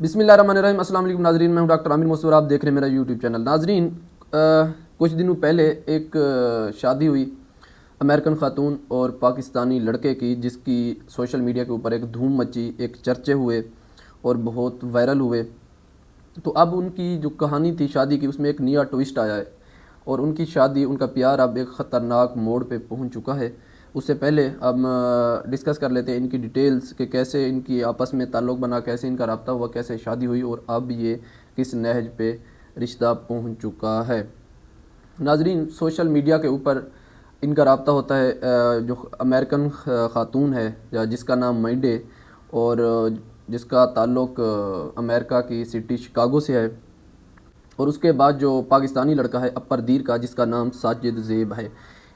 बिस्मिल्लाहिर्रहमानिर्रहीम। अस्सलाम वालेकुम नाजरीन, मैं हूं डॉक्टर आमिर मसूर। आप देख रहे हैं मेरा यूट्यूब चैनल। नाजरीन, कुछ दिनों पहले एक शादी हुई अमेरिकन ख़ातून और पाकिस्तानी लड़के की, जिसकी सोशल मीडिया के ऊपर एक धूम मची, एक चर्चे हुए और बहुत वायरल हुए। तो अब उनकी जो कहानी थी शादी की, उसमें एक नया ट्विस्ट आया है और उनकी शादी, उनका प्यार अब एक ख़तरनाक मोड़ पे पहुंच चुका है। उससे पहले अब डिस्कस कर लेते हैं इनकी डिटेल्स कि कैसे इनकी आपस में ताल्लुक़ बना, कैसे इनका रब्ता हुआ, कैसे शादी हुई और अब ये किस नहज पे रिश्ता पहुंच चुका है। नाजरीन, सोशल मीडिया के ऊपर इनका रब्ता होता है जो अमेरिकन ख़ातून है या जिसका नाम मैडे और जिसका ताल्लुक़ अमेरिका की सिटी शिकागो से है, और उसके बाद जो पाकिस्तानी लड़का है अपरदीर का, जिसका नाम साजिद ज़ेब है।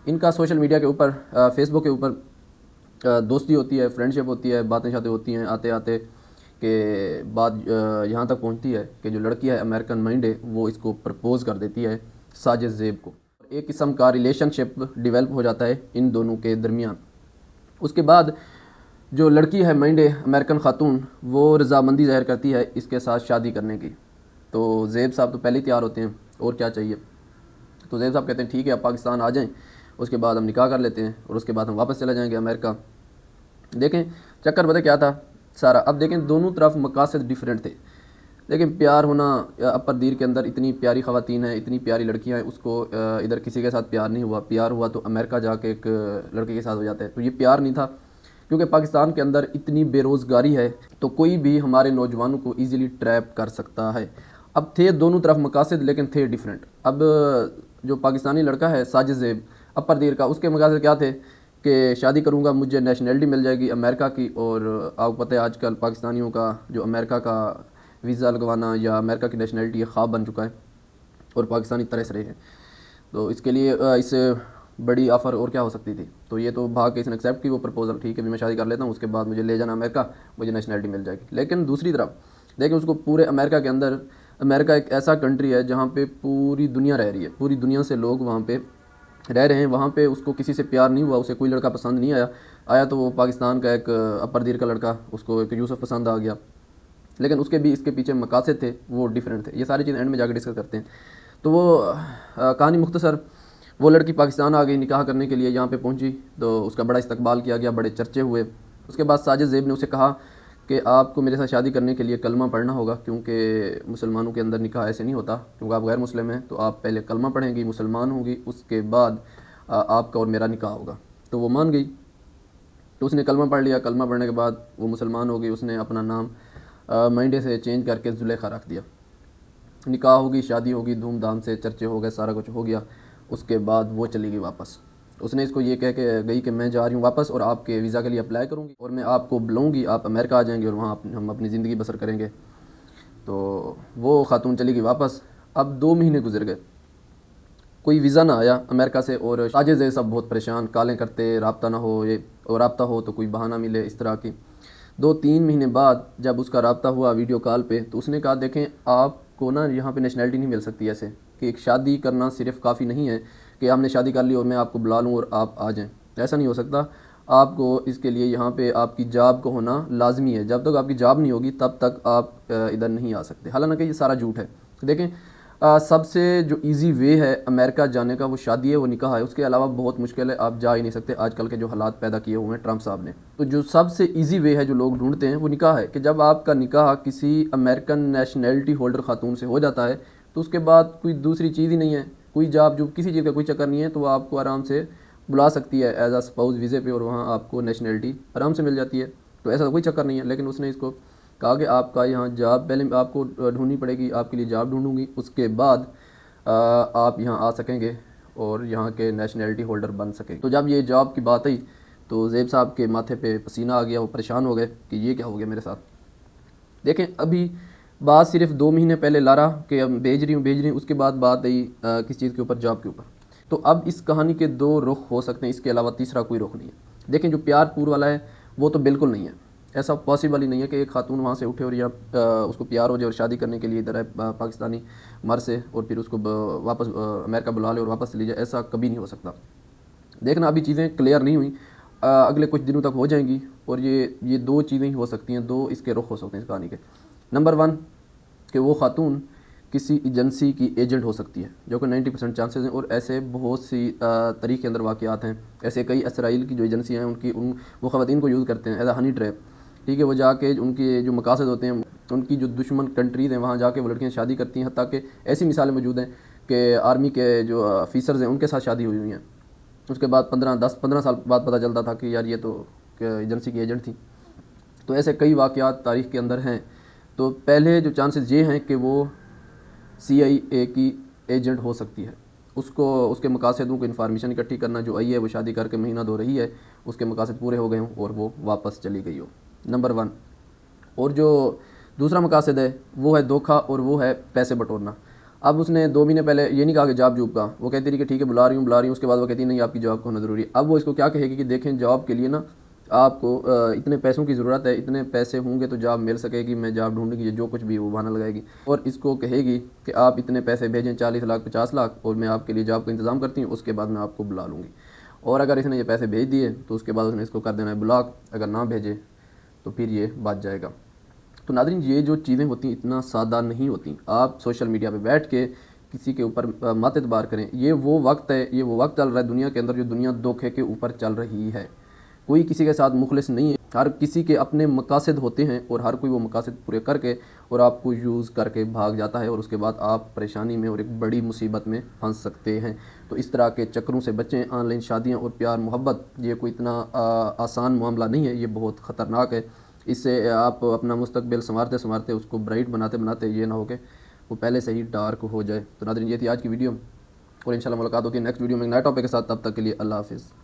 इनका सोशल मीडिया के ऊपर, फेसबुक के ऊपर दोस्ती होती है, फ्रेंडशिप होती है, बातें शातें होती हैं। आते आते के बात यहाँ तक पहुँचती है कि जो लड़की है अमेरिकन माइंड, वो इसको प्रपोज़ कर देती है साजिद ज़ेब को। एक किस्म का रिलेशनशिप डेवलप हो जाता है इन दोनों के दरमियान। उसके बाद जो लड़की है माइंड अमेरिकन ख़ातून, वो रज़ामंदी ज़ाहिर करती है इसके साथ शादी करने की। तो ज़ेब साहब तो पहले ही तैयार होते हैं, और क्या चाहिए। तो ज़ेब साहब कहते हैं ठीक है, आप पाकिस्तान आ जाएं, उसके बाद हम निकाह कर लेते हैं और उसके बाद हम वापस चले जाएंगे अमेरिका। देखें चक्कर पता क्या था सारा। अब देखें दोनों तरफ मकासद डिफरेंट थे। लेकिन प्यार होना, अपरदीर के अंदर इतनी प्यारी ख़वातीन हैं, इतनी प्यारी लड़कियां हैं, उसको इधर किसी के साथ प्यार नहीं हुआ। प्यार हुआ तो अमेरिका जाके एक लड़के के साथ हो जाता है। तो ये प्यार नहीं था, क्योंकि पाकिस्तान के अंदर इतनी बेरोज़गारी है तो कोई भी हमारे नौजवानों को ईज़िली ट्रैप कर सकता है। अब थे दोनों तरफ मकासद, लेकिन थे डिफरेंट। अब जो पाकिस्तानी लड़का है साजिद ज़ेब अपरदीर का, उसके मकासद क्या थे कि शादी करूंगा, मुझे नेशनलिटी मिल जाएगी अमेरिका की। और आपको पता है आजकल पाकिस्तानियों का जो अमेरिका का वीज़ा लगवाना या अमेरिका की नेशनलिटी ये ख्वाब बन चुका है और पाकिस्तानी तरस रहे हैं। तो इसके लिए इससे बड़ी ऑफ़र और क्या हो सकती थी। तो ये तो भाग के इसने एक्सेप्ट की वो प्रपोज़ल, ठीक है भी मैं शादी कर लेता हूँ, उसके बाद मुझे ले जाना अमेरिका, मुझे नेशनलिटी मिल जाएगी। लेकिन दूसरी तरफ देखें, उसको पूरे अमेरिका के अंदर, अमेरिका एक ऐसा कंट्री है जहाँ पे पूरी दुनिया रह रही है, पूरी दुनिया से लोग वहाँ पे रह रहे हैं। वहाँ पे उसको किसी से प्यार नहीं हुआ, उसे कोई लड़का पसंद नहीं आया तो वो पाकिस्तान का एक अपरदीर का लड़का, उसको एक यूसुफ पसंद आ गया। लेकिन उसके भी इसके पीछे मकासद थे, वो डिफरेंट थे। ये सारी चीज़ें एंड में जाकर डिस्कस करते हैं। तो वो कहानी मुख्तसर, वो लड़की पाकिस्तान आ गई निकाह करने के लिए, यहाँ पे पहुँची तो उसका बड़ा इस्तकबाल किया गया, बड़े चर्चे हुए। उसके बाद साजिद ज़ेब ने उसे कहा कि आपको मेरे साथ शादी करने के लिए कलमा पढ़ना होगा, क्योंकि मुसलमानों के अंदर निकाह ऐसे नहीं होता, क्योंकि आप गैर मुस्लिम हैं। तो आप पहले कलमा पढ़ेंगी, मुसलमान होंगी, उसके बाद आपका और मेरा निकाह होगा। तो वो मान गई, तो उसने कलमा पढ़ लिया। कलमा पढ़ने के बाद वो मुसलमान हो गई। उसने अपना नाम माइंडे से चेंज करके जुलेखा रख दिया। निकाह होगी, शादी होगी, धूमधाम से चर्चे हो गए, सारा कुछ हो गया। उसके बाद वो चली गई वापस। उसने इसको ये कह के गई कि मैं जा रही हूँ वापस और आपके वीज़ा के लिए अप्लाई करूँगी और मैं आपको बुलाऊँगी, आप अमेरिका आ जाएंगे और वहाँ हम अपनी ज़िंदगी बसर करेंगे। तो वो खातून चली गई वापस। अब 2 महीने गुजर गए, कोई वीज़ा ना आया अमेरिका से और साजिद ज़ेब सब बहुत परेशान, कॉलें करते, रब्ता ना हो, ये और रब्ता हो तो कोई बहाना मिले, इस तरह की। 2-3 महीने बाद जब उसका रब्ता हुआ वीडियो कॉल पे, तो उसने कहा देखें आपको ना यहाँ पे नेशनलिटी नहीं मिल सकती ऐसे, कि एक शादी करना सिर्फ काफ़ी नहीं है कि हमने शादी कर ली और मैं आपको बुला लूँ और आप आ जाएँ। ऐसा नहीं हो सकता। आपको इसके लिए यहाँ पे आपकी जॉब का होना लाजमी है। जब तक आपकी जॉब नहीं होगी तब तक आप इधर नहीं आ सकते। हालांकि ये सारा झूठ है। देखें सबसे जो इजी वे है अमेरिका जाने का वो शादी है, वो निकाह है। उसके अलावा बहुत मुश्किल है, आप जा ही नहीं सकते आजकल के जो हालात पैदा किए हुए हैं ट्रंप साहब ने। तो जो सबसे इजी वे है जो लोग ढूंढते हैं वो निकाह है, कि जब आपका निकाह किसी अमेरिकन नेशनैलिटी होल्डर खातून से हो जाता है तो उसके बाद कोई दूसरी चीज़ ही नहीं है, कोई जॉब जो किसी चीज़ का कोई चक्कर नहीं है। तो वो आपको आराम से बुला सकती है एज आ स्पाउस वीज़े पे और वहाँ आपको नेशनैलिटी आराम से मिल जाती है। तो ऐसा कोई चक्कर नहीं है। लेकिन उसने इसको कहा कि आपका यहाँ जॉब पहले आपको ढूंढनी पड़ेगी, आपके लिए जॉब ढूंढूंगी, उसके बाद आप यहाँ आ सकेंगे और यहाँ के नेशनैलिटी होल्डर बन सकेंगे। तो जब ये जॉब की बात आई तो ज़ेब साहब के माथे पे पसीना आ गया, वो परेशान हो गए कि ये क्या हो गया मेरे साथ। देखें अभी बात सिर्फ 2 महीने पहले ला रहा कि हम भेज रही हूँ, उसके बाद बात आई किस चीज़ के ऊपर, जॉब के ऊपर। तो अब इस कहानी के 2 रुख हो सकते हैं, इसके अलावा तीसरा कोई रुख नहीं है। देखें जो प्यार पूर वाला है वो तो बिल्कुल नहीं है, ऐसा पॉसिबल ही नहीं है कि एक खातून वहाँ से उठे और यहाँ उसको प्यार हो जाए और शादी करने के लिए इधर है पाकिस्तानी मर्द से और फिर उसको वापस अमेरिका बुला ले और वापस चली जाए। ऐसा कभी नहीं हो सकता। देखना अभी चीज़ें क्लियर नहीं हुई, अगले कुछ दिनों तक हो जाएंगी और ये 2 चीज़ें ही हो सकती हैं, 2 इसके रुख हो सकते हैं इस कहानी के। नंबर 1 कि वो खातून किसी एजेंसी की एजेंट हो सकती है, जो कि 90% चांसेस हैं। और ऐसे बहुत सी तारीख के अंदर वाक़यात हैं। ऐसे कई इसराइल की जो एजेंसियाँ हैं उनकी वो ख़वातीन को यूज़ करते हैं एज अ हनी ट्रैप। ठीक है, वो जाके उनके जो मकासद होते हैं, उनकी जो दुश्मन कंट्रीज़ हैं वहाँ जाके वो लड़कियाँ शादी करती हैं। हत्ता कि ऐसी मिसालें मौजूद हैं कि आर्मी के जो ऑफिसर्स हैं उनके साथ शादी हुई हैं। उसके बाद 10-15 साल बाद पता चलता था कि यार ये तो एजेंसी की एजेंट थी। तो ऐसे कई वाक़यात तारीख़ के अंदर हैं। तो पहले जो चांसेस ये हैं कि वो CIA की एजेंट हो सकती है। उसको उसके मकासदों को इन्फॉर्मेशन इकट्ठी करना, जो आई है वो शादी करके महीना 2 रही है, उसके मकासद पूरे हो गए हों और वो वापस चली गई हो, नंबर 1। और जो दूसरा मकासद है वो है धोखा, और वो है पैसे बटोरना। अब उसने 2 महीने पहले ये नहीं कहा कि जॉब का, वो कहती रही कि ठीक है बुला रही हूँ। उसके बाद वो कहती नहीं आपकी जॉब होना ज़रूरी है। अब वो इसको क्या कहेगी कि देखें जॉब के लिए ना आपको इतने पैसों की ज़रूरत है, इतने पैसे होंगे तो जॉब मिल सकेगी, मैं जॉब ढूंढूंगी, जो कुछ भी वो बहाना लगाएगी। और इसको कहेगी कि आप इतने पैसे भेजें, 40 लाख 50 लाख, और मैं आपके लिए जॉब का इंतज़ाम करती हूँ, उसके बाद मैं आपको बुला लूँगी। और अगर इसने ये पैसे भेज दिए तो उसके बाद उसने इसको कर देना है ब्लॉक। अगर ना भेजे तो फिर ये बच जाएगा। तो नाज़रीन, ये जो चीज़ें होती हैं इतना सादा नहीं होती। आप सोशल मीडिया पे बैठ के किसी के ऊपर मत एतबार करें। ये वो वक्त है, ये वो वक्त चल रहा है दुनिया के अंदर जो दुनिया धोखे के ऊपर चल रही है। कोई किसी के साथ मुखलिस नहीं है। हर किसी के अपने मकासद होते हैं और हर कोई वो मकासद पूरे करके और आपको यूज़ करके भाग जाता है, और उसके बाद आप परेशानी में और एक बड़ी मुसीबत में फंस सकते हैं। तो इस तरह के चक्करों से बचें। ऑनलाइन शादियाँ और प्यार मोहब्बत ये कोई इतना आसान मामला नहीं है, ये बहुत ख़तरनाक है। इससे आप अपना मुस्तकबिल संवारते संवारते उसको ब्राइट बनाते बनाते ये ना हो कि वो पहले से ही डार्क हो जाए। तो नाज़रीन, ये थी आज की वीडियो, और इंशाल्लाह मुलाकात होती है नेक्स्ट वीडियो में नए टॉपिक के साथ। तब तक के लिए अल्लाह हाफ़िज़।